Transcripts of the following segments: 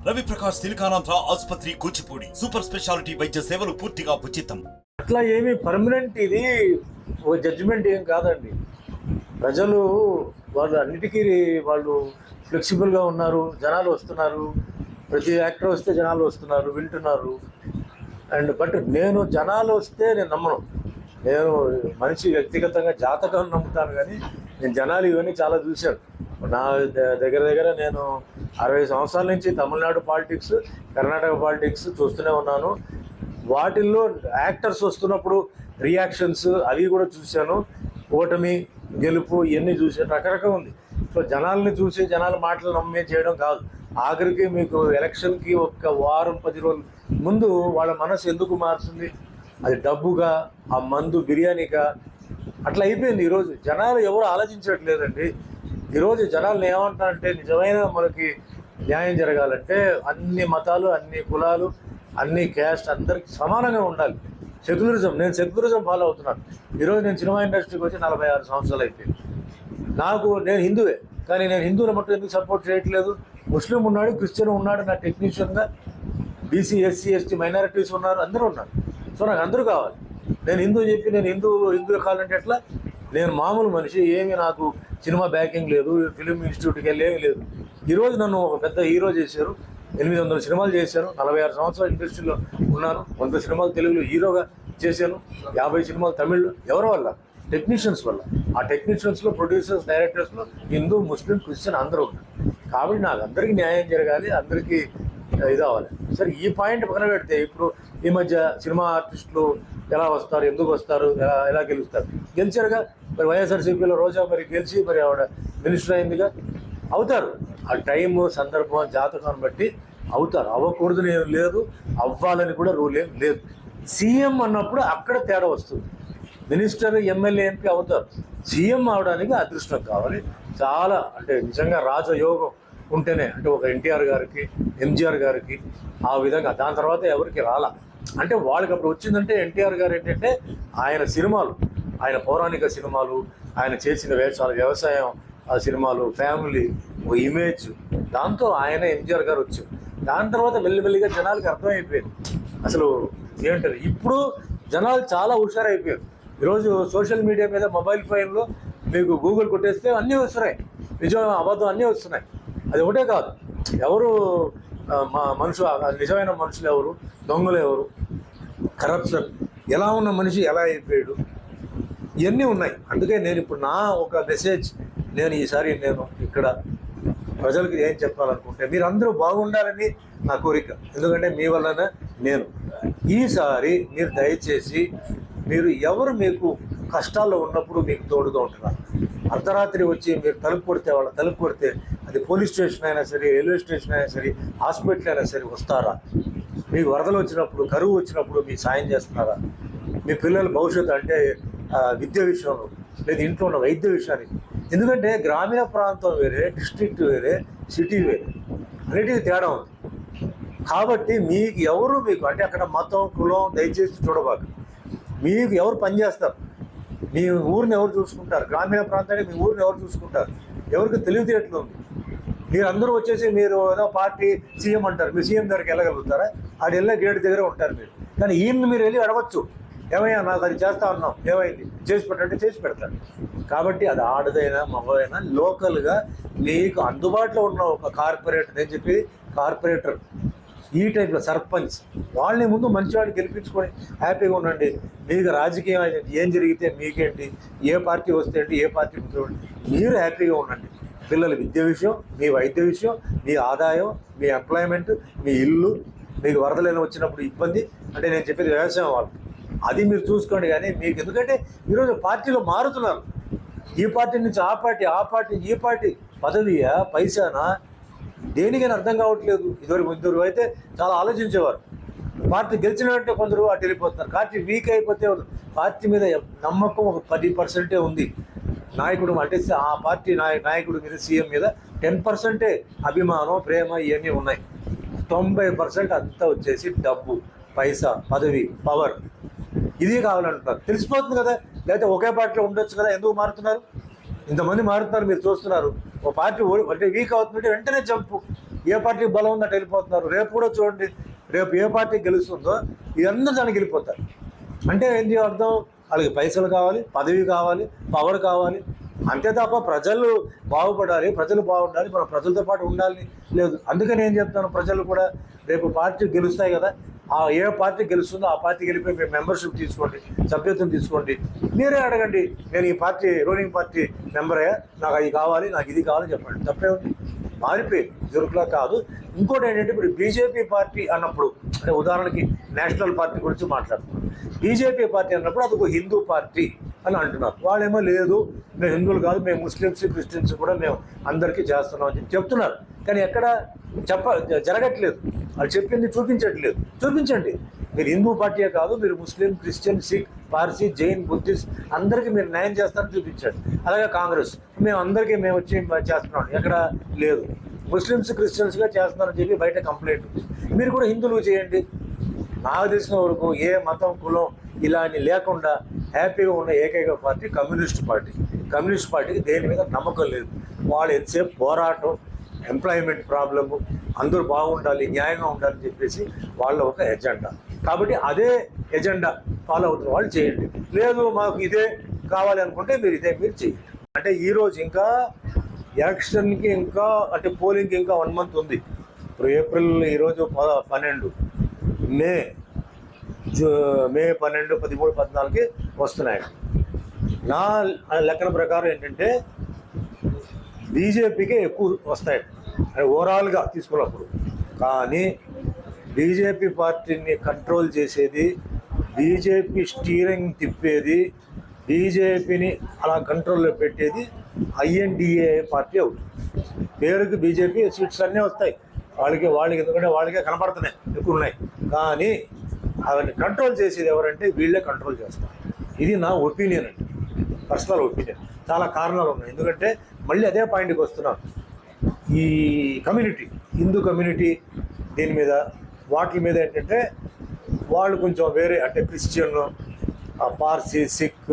రవి ప్రకాష్ సిలికానాంధ్ర ఆసుపత్రి Kuchipudi super speciality వైద్య సేవలు పూర్తిగా ఉచితం. అట్లా ఏమి పర్మనెంట్ ఇది ఒక జడ్జిమెంట్ ఏం కాదండి. ప్రజలు వాళ్ళు అన్నిటికీ వాళ్ళు ఫ్లెక్సిబుల్గా ఉన్నారు. జనాలు వస్తున్నారు, ప్రతి యాక్టర్ వస్తే జనాలు వస్తున్నారు, వింటున్నారు. బట్ నేను జనాలు వస్తే నేను నమ్మను. నేను మనిషి వ్యక్తిగతంగా జాతకం నమ్ముతాను, కానీ నేను జనాలు ఇవన్నీ చాలా చూశాను. నా దగ్గర నేను 60 సంవత్సరాల నుంచి తమిళనాడు పాలిటిక్స్, కర్ణాటక పాలిటిక్స్ చూస్తూనే ఉన్నాను. వాటిల్లో యాక్టర్స్ వస్తున్నప్పుడు రియాక్షన్స్ అవి కూడా చూశాను. ఓటమి, గెలుపు ఇవన్నీ చూసాను. రకరకాల ఉంది. సో జనాల్ని చూసి జనాల మాటలు నమ్మే చేయడం కాదు. ఆఖరికి మీకు ఎలక్షన్కి ఒక వారం 10 రోజుల ముందు వాళ్ళ మనసు ఎందుకు మారుతుంది? అది డబ్బుగా, ఆ మందు, బిర్యానీగా అట్లా అయిపోయింది. ఈరోజు జనాలు ఎవరు ఆలోచించట్లేదండి. ఈరోజు జనాలను ఏమంటారంటే, నిజమైన మనకి న్యాయం జరగాలంటే అన్ని మతాలు, అన్ని కులాలు, అన్ని క్యాస్ట్ అందరికి సమానంగా ఉండాలి. నేను సెక్యులరిజం ఫాలో అవుతున్నాను. ఈరోజు నేను సినిమా ఇండస్ట్రీకి వచ్చి 46 సంవత్సరాలు అయిపోయింది. నేను హిందువే, కానీ నేను హిందువుల మట్టు ఎందుకు సపోర్ట్ చేయట్లేదు? ముస్లిం ఉన్నాడు, క్రిస్టియన్ ఉన్నాడు, నా టెక్నీషియన్గా బీసీ, ఎస్సీ, ఎస్టీ మైనారిటీస్ ఉన్నారు, అందరూ ఉన్నారు. సో నాకు అందరూ కావాలి. నేను హిందూ చెప్పి నేను హిందూ కావాలంటే ఎట్లా? నేను మామూలు మనిషి, ఏమి నాకు సినిమా బ్యాకింగ్ లేదు, ఫిలిం ఇన్స్టిట్యూట్కి వెళ్ళి ఏమీ లేదు. ఈరోజు నన్ను ఒక పెద్ద హీరో చేశారు. 800 సినిమాలు చేశాను. 46 సంవత్సరాల ఇండస్ట్రీలో ఉన్నాను. 100 సినిమాలు తెలుగులో హీరోగా చేశాను. 50 సినిమాలు తమిళ్లో. ఎవరి వల్ల? టెక్నీషియన్స్ వల్ల. ఆ టెక్నీషియన్స్లో, ప్రొడ్యూసర్స్, డైరెక్టర్స్లో హిందూ, ముస్లిం, క్రిస్టియన్ అందరూ ఉన్నారు. కాబట్టి నాకు అందరికీ న్యాయం జరగాలి, అందరికీ ఇది అవ్వాలి. సరే, ఈ పాయింట్ పక్కన పెడితే ఇప్పుడు ఈ మధ్య సినిమా ఆర్టిస్టులు ఎలా వస్తారు, ఎందుకు వస్తారు, ఎలా గెలుస్తారు? గెలిచారుగా. మరి వైఎస్ఆర్సీపీలో రోజా మరి గెలిచి మరి ఆవిడ మినిస్టర్ అయిందిగా. అవుతారు. ఆ టైము, సందర్భం, జాతకాన్ని బట్టి అవుతారు. అవ్వకూడదని ఏం లేదు, అవ్వాలని కూడా రూల్ ఏం లేదు. సీఎం అన్నప్పుడు అక్కడ తేడా వస్తుంది. మినిస్టర్, ఎమ్మెల్యే, ఎంపీ అవుతారు. సీఎం అవడానికి అదృష్టం కావాలి. చాలా అంటే నిజంగా రాజయోగం ఉంటేనే, అంటే ఒక ఎన్టీఆర్ గారికి, ఎంజీఆర్ గారికి ఆ విధంగా. దాని తర్వాత ఎవరికి రాలా. అంటే వాళ్ళకి అప్పుడు వచ్చిందంటే ఎన్టీఆర్ గారు ఏంటంటే ఆయన సినిమాలు, ఆయన పౌరాణిక సినిమాలు, ఆయన చేసిన వేషాలు, వ్యవసాయం సినిమాలు, ఫ్యామిలీ, ఒక ఇమేజ్, దాంతో ఆయన ఎంజీఆర్ గారు వచ్చారు. దాని తర్వాత మెల్లిమెల్లిగా జనాలకి అర్థమైపోయింది అసలు ఏంటది. ఇప్పుడు జనాలు చాలా హుషారైపోయారు. ఈరోజు సోషల్ మీడియా మీద, మొబైల్ ఫోన్లో మీకు గూగుల్ కొట్టేస్తే అన్నీ వస్తున్నాయి. నిజం, అబద్ధం అన్నీ వస్తున్నాయి. అది ఒకటే కాదు, ఎవరు నిజమైన మనుషులు ఎవరు, దొంగలు ఎవరు, కరప్షన్ ఎలా ఉన్న మనిషి ఎలా అయిపోయాడు, ఇవన్నీ ఉన్నాయి. అందుకే నేను ఇప్పుడు నా ఒక మెసేజ్, ఈసారి నేను ఇక్కడ ప్రజలకు ఏం చెప్పాలనుకుంటే, మీరందరూ బాగుండాలని నా కోరిక. ఎందుకంటే మీ వల్లనే ఈసారి మీరు దయచేసి ఎవరు మీకు కష్టాల్లో ఉన్నప్పుడు మీకు తోడుగా ఉంటున్నారు. అర్ధరాత్రి వచ్చి మీరు తలుపు కొడితే అది పోలీస్ స్టేషన్ అయినా సరే, రైల్వే స్టేషన్ అయినా సరే, హాస్పిటల్ అయినా సరే వస్తారా? మీకు వరదలు వచ్చినప్పుడు, కరువు వచ్చినప్పుడు మీకు సాయం చేస్తున్నారా? మీ పిల్లల భవిష్యత్తు అంటే విద్య విషయంలో, లేదా ఇంట్లో ఉన్న వైద్య విషయానికి. ఎందుకంటే గ్రామీణ ప్రాంతం వేరే, డిస్ట్రిక్ట్ వేరే, సిటీ వేరే, అన్నిటికీ తేడా ఉంది. కాబట్టి మీకు అంటే అక్కడ మతం, కులం దయచేసి చూడబాక. మీకు ఎవరు పనిచేస్తారు? మీ ఊరిని ఎవరు చూసుకుంటారు? గ్రామీణ ప్రాంతానికి మీ ఊరిని ఎవరు చూసుకుంటారు? ఎవరికి తెలివితేటలు ఉంది? మీరు అందరూ వచ్చేసి మీరు ఏదో పార్టీ సీఎం అంటారు. మీరు సీఎం దగ్గరికి వెళ్ళగలుగుతారా? ఆడ వెళ్ళే గేట్ దగ్గర ఉంటారు మీరు. కానీ ఈయన్ని మీరు వెళ్ళి అడగచ్చు, ఏమయ్యా నాకు అది చేస్తా ఉన్నాం, ఏమైంది, చేసి పెట్టంటే చేసి పెడతాడు. కాబట్టి అది ఆడదైనా మగదైనా లోకల్గా మీకు అందుబాటులో ఉన్న ఒక కార్పొరేటర్, నేను చెప్పి కార్పొరేటర్, ఈ టైప్లో సర్పంచ్, వాళ్ళని ముందు మంచివాడిని గెలిపించుకొని హ్యాపీగా ఉండండి. మీకు రాజకీయం ఏం జరిగితే మీకేంటి, ఏ పార్టీ వస్తే ఏంటి, ఏ పార్టీ మీరు హ్యాపీగా ఉండండి. పిల్లల విద్య విషయం, మీ వైద్య విషయం, మీ ఆదాయం, మీ ఎంప్లాయ్మెంట్, మీ ఇల్లు, మీకు వరదలైన వచ్చినప్పుడు ఇబ్బంది, అంటే నేను చెప్పేది వ్యవసాయం వాళ్ళు, అది మీరు చూసుకోండి. కానీ మీకు ఎందుకంటే ఈరోజు పార్టీలో మారుతున్నారు. ఈ పార్టీ నుంచి ఆ పార్టీ, ఆ పార్టీ నుంచి ఈ పార్టీ, పదవియా, పైసానా, దేనికైనా అర్థం కావట్లేదు. ఇద్దరు అయితే చాలా ఆలోచించేవారు. పార్టీ గెలిచిన వెంటనే కొందరు అటు వెళ్ళిపోతున్నారు. పార్టీ వీక్ అయిపోతే పార్టీ మీద నమ్మకం ఒక 10% ఉంది. నాయకుడు అంటే ఆ పార్టీ నాయకుడి మీద, సీఎం మీద 10% అభిమానం, ప్రేమ ఇవన్నీ ఉన్నాయి. 90% అంతా వచ్చేసి డబ్బు, పైసా, పదవి, పవర్, ఇది కావాలంటున్నారు. తెలిసిపోతుంది కదా. లేకపోతే ఒకే పార్టీలో ఉండొచ్చు కదా, ఎందుకు మారుతున్నారు? ఇంతమంది మారుతున్నారు, మీరు చూస్తున్నారు. ఒక పార్టీ అంటే వీక్ అవుతుందంటే వెంటనే జంపు, ఏ పార్టీ బలం ఉందంటే వెళ్ళిపోతున్నారు. రేపు కూడా చూడండి, రేపు ఏ పార్టీ గెలుస్తుందో ఇదంతా దానికి వెళ్ళిపోతారు. అంటే ఏంటి అర్థం? వాళ్ళకి పైసలు కావాలి, పదవి కావాలి, పవర్ కావాలి, అంతే తప్ప ప్రజలు బాగుపడాలి, ప్రజలు బాగుండాలి, మనం ప్రజలతో పాటు ఉండాలి లేదు. అందుకని ఏం చెప్తాను, ప్రజలు కూడా రేపు పార్టీ గెలుస్తాయి కదా, ఆ ఏ పార్టీ గెలుస్తుందో ఆ పార్టీ గెలిపోయి మీరు మెంబర్షిప్ తీసుకోండి, సభ్యత్వం తీసుకోండి. మీరే అడగండి, నేను ఈ పార్టీ రూలింగ్ పార్టీ మెంబరే, నాకు అది కావాలి, నాకు ఇది కావాలని చెప్పండి. తప్పే ఉంది, మారిపోయింది, జరుకులా కాదు. ఇంకోటి ఏంటంటే, ఇప్పుడు బీజేపీ పార్టీ అన్నప్పుడు, అంటే ఉదాహరణకి నేషనల్ పార్టీ గురించి మాట్లాడుతున్నాం. బీజేపీ పార్టీ అన్నప్పుడు అది ఒక హిందూ పార్టీ అని అంటున్నారు. వాళ్ళేమో లేదు, మేము హిందువులు కాదు, మేము ముస్లిమ్స్ క్రిస్టియన్స్ కూడా మేము అందరికీ చేస్తున్నాం అని చెప్తున్నారు. కానీ ఎక్కడ జరగట్లేదు, వాళ్ళు చెప్పింది చూపించట్లేదు. చూపించండి, మీరు హిందూ పార్టీయే కాదు, మీరు Muslim, Christian, Sikh, Parsi, Jain, Buddhist అందరికీ మీరు న్యాయం చేస్తారని చూపించండి. అలాగే కాంగ్రెస్ మేము అందరికీ మేము వచ్చి చేస్తున్నాం, ఎక్కడ లేదు. ముస్లిమ్స్ క్రిస్టియన్స్గా చేస్తున్నారని చెప్పి బయట కంప్లైంట్ ఉంది. మీరు కూడా హిందువులు చేయండి. నాకు తెలిసిన వరకు ఏ మతం, కులం ఇలాంటి లేకుండా హ్యాపీగా ఉన్న ఏకైక పార్టీ కమ్యూనిస్ట్ పార్టీ. కమ్యూనిస్ట్ పార్టీకి దేని మీద నమ్మకం లేదు. వాళ్ళు ఎంతసేపు పోరాటం, ఎంప్లాయ్మెంట్ ప్రాబ్లము, అందరూ బాగుండాలి, న్యాయంగా ఉండాలని చెప్పేసి వాళ్ళ ఒక ఎజెండా. కాబట్టి అదే ఎజెండా ఫాలో అవుతున్న వాళ్ళు చేయండి. లేదు మాకు ఇదే కావాలి అనుకుంటే మీరు చేయండి. అంటే ఈరోజు ఇంకా ఎలక్షన్కి ఇంకా అంటే పోలింగ్కి ఇంకా 1 month ఉంది. ఇప్పుడు ఏప్రిల్, ఈరోజు 12, మే 12, 13, 14కి వస్తున్నాయి. నా లెక్కన ప్రకారం ఏంటంటే బీజేపీకే ఎక్కువ వస్తాయి అని ఓవరాల్గా తీసుకున్నప్పుడు. కానీ బీజేపీ పార్టీని కంట్రోల్ చేసేది, బీజేపీ స్టీరింగ్ తిప్పేది, బీజేపీని అలా కంట్రోల్లో పెట్టేది ఐఎన్డిఏ పార్టీ అవుతుంది. పేరుకి బీజేపీ సీట్స్ అన్నీ వస్తాయి వాళ్ళకి ఎందుకంటే వాళ్ళకే కనపడుతున్నాయి, ఎక్కువ ఉన్నాయి. కానీ అవన్నీ కంట్రోల్ చేసేది ఎవరంటే వీళ్ళే కంట్రోల్ చేస్తారు. ఇది నా ఒపీనియన్ అండి, పర్సనల్ ఒపీనియన్. చాలా కారణాలు ఉన్నాయి. ఎందుకంటే మళ్ళీ అదే పాయింట్కి వస్తున్నాం. ఈ కమ్యూనిటీ, హిందూ కమ్యూనిటీ దీని మీద, వాటి మీద ఏంటంటే వాళ్ళు కొంచెం వేరే, అంటే క్రిస్టియన్, పార్సీ, సిక్,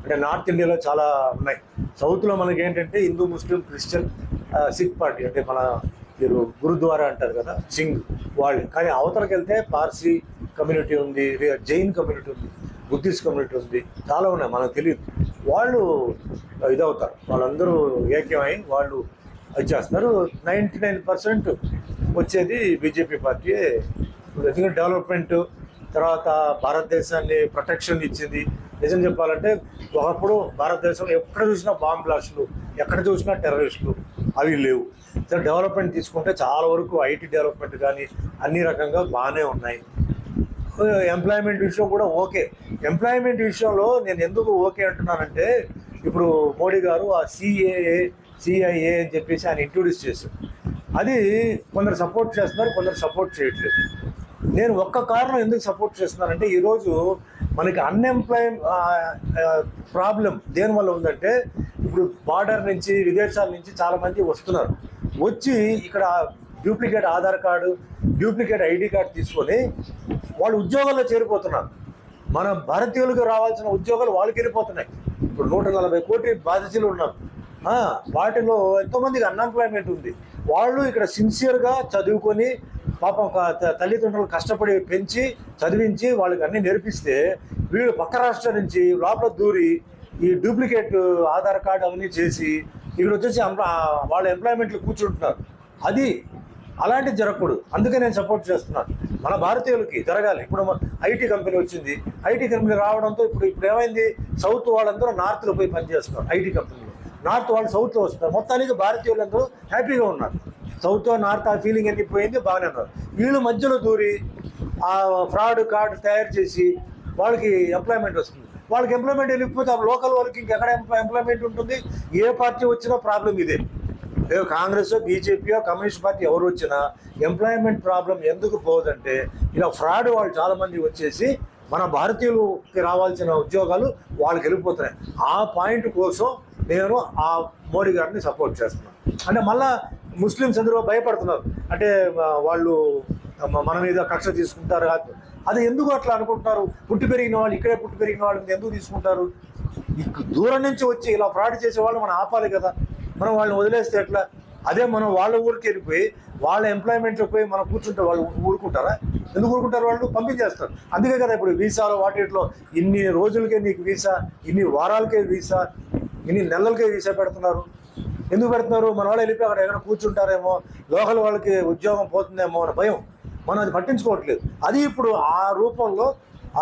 అంటే నార్త్ ఇండియాలో చాలా ఉన్నాయి. సౌత్లో మనకి ఏంటంటే హిందూ, ముస్లిం, క్రిస్టియన్, సిక్ పార్టీ, అంటే మన మీరు గురుద్వారా అంటారు కదా, సింగ్ వాళ్ళు. కానీ అవతలకి వెళ్తే పార్సీ కమ్యూనిటీ ఉంది, జైన్ కమ్యూనిటీ ఉంది, బుద్ధిస్ట్ కమ్యూనిటీ ఉంది, చాలా ఉన్నాయి, మనకు తెలియదు. వాళ్ళు ఇదవుతారు, వాళ్ళందరూ ఏకమై వాళ్ళు వచ్చేస్తున్నారు. 99% వచ్చేది బీజేపీ పార్టీ. ఎందుకంటే డెవలప్మెంట్, తర్వాత భారతదేశాన్ని ప్రొటెక్షన్ ఇచ్చింది. నిజం చెప్పాలంటే ఒకప్పుడు భారతదేశంలో ఎక్కడ చూసినా బాంబ్ బ్లాస్టులు, ఎక్కడ చూసినా టెర్రరిస్టులు, అవి లేవు. సో డెవలప్మెంట్ తీసుకుంటే చాలా వరకు ఐటీ డెవలప్మెంట్ కానీ అన్ని రకంగా బాగానే ఉన్నాయి. ఎంప్లాయ్మెంట్ విషయం కూడా ఓకే. ఎంప్లాయ్మెంట్ విషయంలో నేను ఎందుకు ఓకే అంటున్నానంటే, ఇప్పుడు మోడీ గారు ఆ సిఐఏ అని చెప్పేసి ఆయన ఇంట్రొడ్యూస్ చేశారు. అది కొందరు సపోర్ట్ చేస్తున్నారు, కొందరు సపోర్ట్ చేయట్లేదు. నేను ఒక్క కారణం ఎందుకు సపోర్ట్ చేస్తున్నానంటే, ఈరోజు మనకి ప్రాబ్లం దేనివల్ల ఉందంటే, ఇప్పుడు బార్డర్ నుంచి, విదేశాల నుంచి చాలామంది వస్తున్నారు. వచ్చి ఇక్కడ duplicate Aadhaar card, duplicate ID card తీసుకొని వాళ్ళు ఉద్యోగాల్లో చేరిపోతున్నారు. మన భారతీయులకు రావాల్సిన ఉద్యోగాలు వాళ్ళకి వెళ్ళిపోతున్నాయి. ఇప్పుడు 140 కోటి బాధితులు ఉన్నారు. వాటిలో ఎంతోమందికి అన్ఎంప్లాయ్మెంట్ ఉంది. వాళ్ళు ఇక్కడ సిన్సియర్గా చదువుకొని, పాపం తల్లిదండ్రులు కష్టపడి పెంచి చదివించి వాళ్ళకి అన్నీ నేర్పిస్తే, వీళ్ళు పక్క రాష్ట్రం నుంచి లోపల దూరి ఈ డూప్లికేట్ ఆధార్ కార్డు అవన్నీ చేసి ఇక్కడ వచ్చేసి వాళ్ళ ఎంప్లాయ్మెంట్లు కూర్చుంటున్నారు. అది అలాంటిది జరగకూడదు. అందుకే నేను సపోర్ట్ చేస్తున్నాను. మన భారతీయులకి జరగాలి. ఇప్పుడు ఐటీ కంపెనీ వచ్చింది, ఐటీ కంపెనీ రావడంతో ఇప్పుడు ఏమైంది, సౌత్ వాళ్ళందరూ నార్త్లో పోయి పనిచేస్తున్నారు. ఐటీ కంపెనీలో నార్త్ వాళ్ళు సౌత్లో వస్తున్నారు. మొత్తానికి భారతీయులందరూ హ్యాపీగా ఉన్నారు. సౌత్ నార్త్ ఆ ఫీలింగ్ అన్ని పోయింది, బాగానే ఉన్నారు. వీళ్ళు మధ్యలో దూరి ఆ ఫ్రాడ్ కార్డు తయారు చేసి వాళ్ళకి ఎంప్లాయ్మెంట్ వస్తుంది. వాళ్ళకి ఎంప్లాయ్మెంట్ వెళ్ళిపోతే ఆ లోకల్ వాళ్ళకి ఇంకెక్కడ ఎంప్లాయ్మెంట్ ఉంటుంది? ఏ పార్టీ వచ్చినా ప్రాబ్లం ఇదే. కాంగ్రెస్, బీజేపీయో, కమ్యూనిస్ట్ పార్టీ ఎవరు వచ్చినా ఎంప్లాయ్మెంట్ ప్రాబ్లం ఎందుకు పోదంటే, ఇలా ఫ్రాడ్ వాళ్ళు చాలామంది వచ్చేసి మన భారతీయులకి రావాల్సిన ఉద్యోగాలు వాళ్ళకి వెళ్ళిపోతున్నాయి. ఆ పాయింట్ కోసం నేను ఆ మోడీ గారిని సపోర్ట్ చేస్తున్నాను. అంటే మళ్ళా ముస్లిమ్స్ అందరూ భయపడుతున్నారు, అంటే వాళ్ళు మన మీద కక్ష తీసుకుంటారు. అది ఎందుకు అట్లా అనుకుంటున్నారు? పుట్టి పెరిగిన వాళ్ళు, ఇక్కడే పుట్టి పెరిగిన వాళ్ళు ఎందుకు తీసుకుంటారు? దూరం నుంచి వచ్చి ఇలా ఫ్రాడ్ చేసే వాళ్ళు మనం ఆపాలి కదా. మనం వాళ్ళని వదిలేస్తే ఎట్లా? అదే మనం వాళ్ళ ఊరికి వెళ్ళిపోయి వాళ్ళ ఎంప్లాయ్మెంట్కి పోయి మనం కూర్చుంటే వాళ్ళు ఊరుకుంటారా? ఎందుకు ఊరుకుంటారు? వాళ్ళు పంపించేస్తారు. అందుకే కదా ఇప్పుడు వీసాలో వాటిలో ఇన్ని రోజులకే నీకు వీసా, ఇన్ని వారాలకే వీసా, ఇన్ని నెలలకే వీసా పెడుతున్నారు. ఎందుకు పెడుతున్నారు? మన వాళ్ళు వెళ్ళిపోయి అక్కడ ఎక్కడ కూర్చుంటారేమో, లోకల్ వాళ్ళకి ఉద్యోగం పోతుందేమో అనే భయం. మనం అది పట్టించుకోవట్లేదు. అది ఇప్పుడు ఆ రూపంలో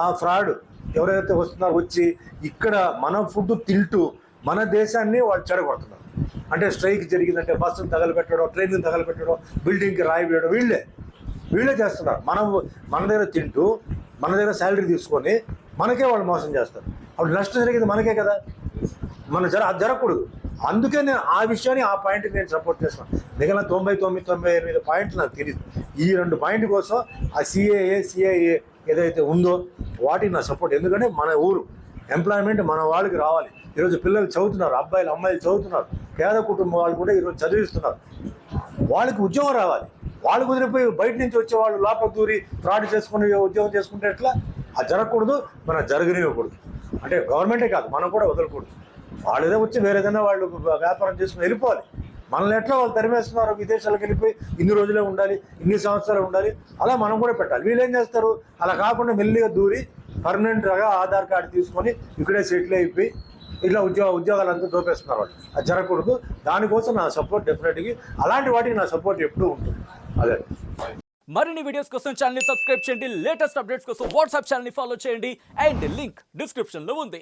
ఆ ఫ్రాడ్ ఎవరైతే వస్తున్నారో వచ్చి ఇక్కడ మన ఫుడ్ తింటూ మన దేశాన్ని వాళ్ళు చెడగొడుతున్నారు. అంటే స్ట్రైక్ జరిగిందంటే బస్సును తగలబెట్టడం, ట్రైన్ని తగలబెట్టడం, బిల్డింగ్కి రాయి వేయడం వీళ్ళే చేస్తున్నారు. మన దగ్గర తింటూ మన దగ్గర శాలరీ తీసుకొని మనకే వాళ్ళు మోసం చేస్తారు. అప్పుడు నష్టం జరిగింది మనకే కదా. అది జరగకూడదు. అందుకే నేను ఆ విషయాన్ని, ఆ పాయింట్కి నేను సపోర్ట్ చేస్తాను. మిగిలిన 99 పాయింట్లు నాకు తెలియదు. ఈ 2 పాయింట్ కోసం ఆ సిఏఏ ఏదైతే ఉందో వాటికి నా సపోర్ట్. ఎందుకంటే మన ఊరు ఎంప్లాయ్మెంట్ మన వాళ్ళకి రావాలి. ఈరోజు పిల్లలు చదువుతున్నారు, అబ్బాయిలు అమ్మాయిలు చదువుతున్నారు, పేద కుటుంబం వాళ్ళు కూడా ఈరోజు చదివిస్తున్నారు. వాళ్ళకి ఉద్యోగం రావాలి. వాళ్ళు కుదిరిపోయి బయట నుంచి వచ్చే వాళ్ళు లోపల దూరి ఫ్రాడ్ చేసుకుని ఉద్యోగం చేసుకుంటే ఎట్లా? అది జరగకూడదు, మనం జరగనివ్వకూడదు. అంటే గవర్నమెంటే కాదు, మనం కూడా వదలకూడదు. వాళ్ళు ఏదో వచ్చి వేరే ఏదైనా వాళ్ళు వ్యాపారం చేసుకుని వెళ్ళిపోవాలి. మనల్ని ఎట్లా వాళ్ళు తరిమేస్తున్నారు, విదేశాలకు వెళ్ళిపోయి ఇన్ని రోజులే ఉండాలి, ఇన్ని సంవత్సరాలు ఉండాలి, అలా మనం కూడా పెట్టాలి. వీళ్ళు ఏం చేస్తారు? అలా కాకుండా మెల్లిగా దూరి పర్మనెంట్గా ఆధార్ కార్డు తీసుకొని ఇక్కడే సెటిల్ అయిపోయి ఇట్లా ఉద్యోగాలంతా దోపేస్తున్నారు వాళ్ళు. అది జరగకూడదు. దానికోసం నా సపోర్ట్ డెఫినెట్గా, అలాంటి వాటికి నా సపోర్ట్ ఎప్పుడూ ఉంటుంది. అదే మరిన్ని వీడియోస్ కోసం ఛానల్ ని సబ్స్క్రైబ్ చేయండి. లేటెస్ట్ అప్డేట్స్ కోసం వాట్సాప్ ఛానల్ ని ఫాలో చేయండి. అండ్ లింక్ డిస్క్రిప్షన్ లో ఉంది.